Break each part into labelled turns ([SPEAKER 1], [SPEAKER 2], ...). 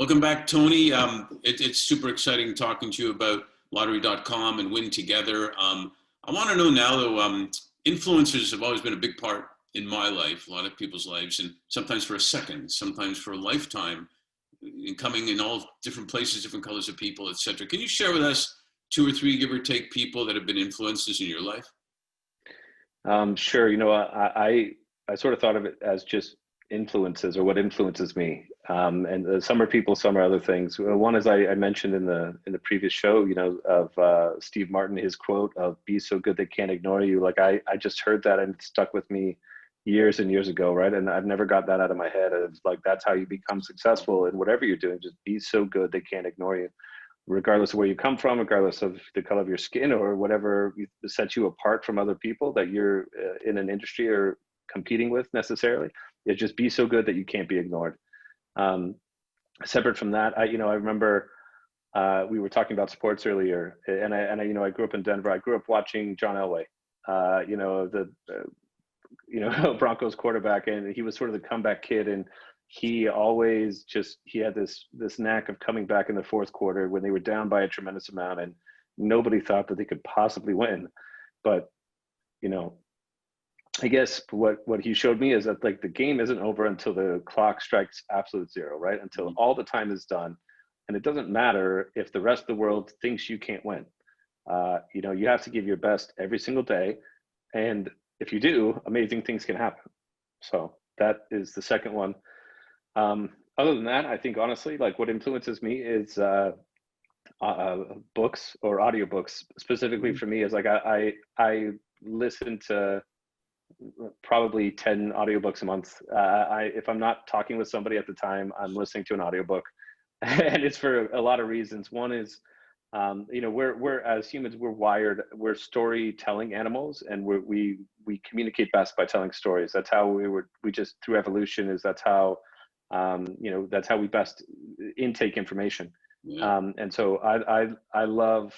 [SPEAKER 1] Welcome back, Tony. It's super exciting talking to you about lottery.com and Win Together. I want to know now, though, influencers have always been a big part in my life, a lot of people's lives, and sometimes for a second, sometimes for a lifetime, in coming in all different places, different colors of people, etc. Can you share with us two or three, give or take, people that have been influences in your life?
[SPEAKER 2] Sure. I sort of thought of it as just influences or what influences me. And some are people, some are other things. One is I mentioned in the previous show, of Steve Martin, his quote of "Be so good they can't ignore you." Like I just heard that and it stuck with me years and years ago, right? And I've never got that out of my head. It's like that's how you become successful in whatever you're doing. Just be so good they can't ignore you, regardless of where you come from, regardless of the color of your skin or whatever sets you apart from other people that you're in an industry or competing with necessarily. It just be so good that you can't be ignored. Separate from that, I remember we were talking about sports earlier, and I grew up in Denver. I grew up watching John Elway, Broncos quarterback, and he was sort of the comeback kid, and he always he had this knack of coming back in the fourth quarter when they were down by a tremendous amount, and nobody thought that they could possibly win. But I guess what he showed me is that like the game isn't over until the clock strikes absolute zero, right? Until all the time is done, and it doesn't matter if the rest of the world thinks you can't win. You have to give your best every single day, and if you do, amazing things can happen. So that is the second one. Other than that, I think honestly, like what influences me is books or audiobooks. Specifically for me, is like I listen to probably 10 audiobooks a month. If I'm not talking with somebody at the time, I'm listening to an audiobook, and it's for a lot of reasons. One is, we're as humans, we're storytelling animals, and we communicate best by telling stories. That's how we just through evolution that's how that's how we best intake information.
[SPEAKER 1] Yeah.
[SPEAKER 2] And so I love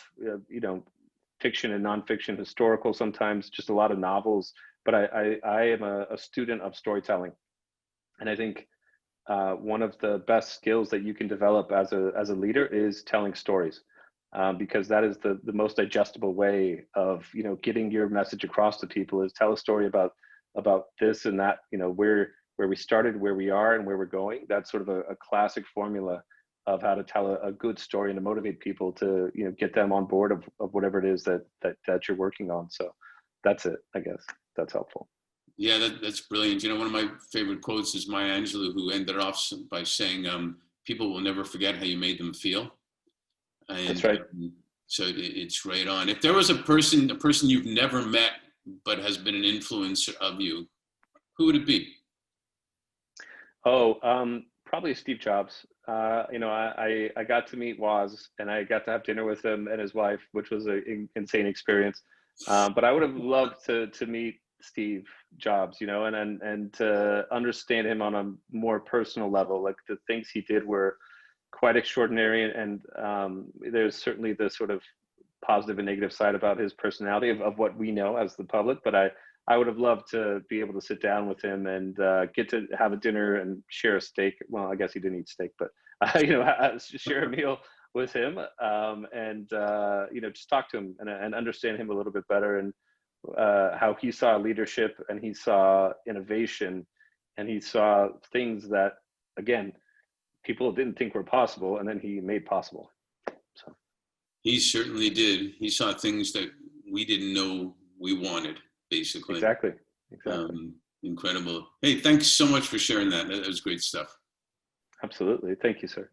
[SPEAKER 2] fiction and nonfiction, historical, sometimes just a lot of novels. But I am a student of storytelling, and I think one of the best skills that you can develop as a leader is telling stories, because that is the most digestible way of getting your message across to people. Is tell a story about this and that, where we started, where we are, and where we're going. That's sort of a classic formula of how to tell a good story and to motivate people to get them on board of whatever it is that you're working on. So that's it, I guess. That's helpful.
[SPEAKER 1] Yeah, that's brilliant. One of my favorite quotes is Maya Angelou, who ended off by saying, people will never forget how you made them feel. And
[SPEAKER 2] that's right.
[SPEAKER 1] So it's right on. If there was a person you've never met, but has been an influencer of you, who would it be?
[SPEAKER 2] Probably Steve Jobs. I got to meet Woz, and I got to have dinner with him and his wife, which was an insane experience. But I would have loved to meet Steve Jobs, and to understand him on a more personal level. Like the things he did were quite extraordinary, and there's certainly the sort of positive and negative side about his personality of what we know as the public. But I would have loved to be able to sit down with him and get to have a dinner and share a steak. Well, I guess he didn't eat steak, but share a meal with him, and just talk to him and understand him a little bit better, and how he saw leadership, and he saw innovation, and he saw things that, again, people didn't think were possible, and then he made possible. So
[SPEAKER 1] he certainly did. He saw things that we didn't know we wanted, basically.
[SPEAKER 2] Exactly.
[SPEAKER 1] Incredible. Hey, thanks so much for sharing that. That was great stuff.
[SPEAKER 2] Absolutely. Thank you, sir.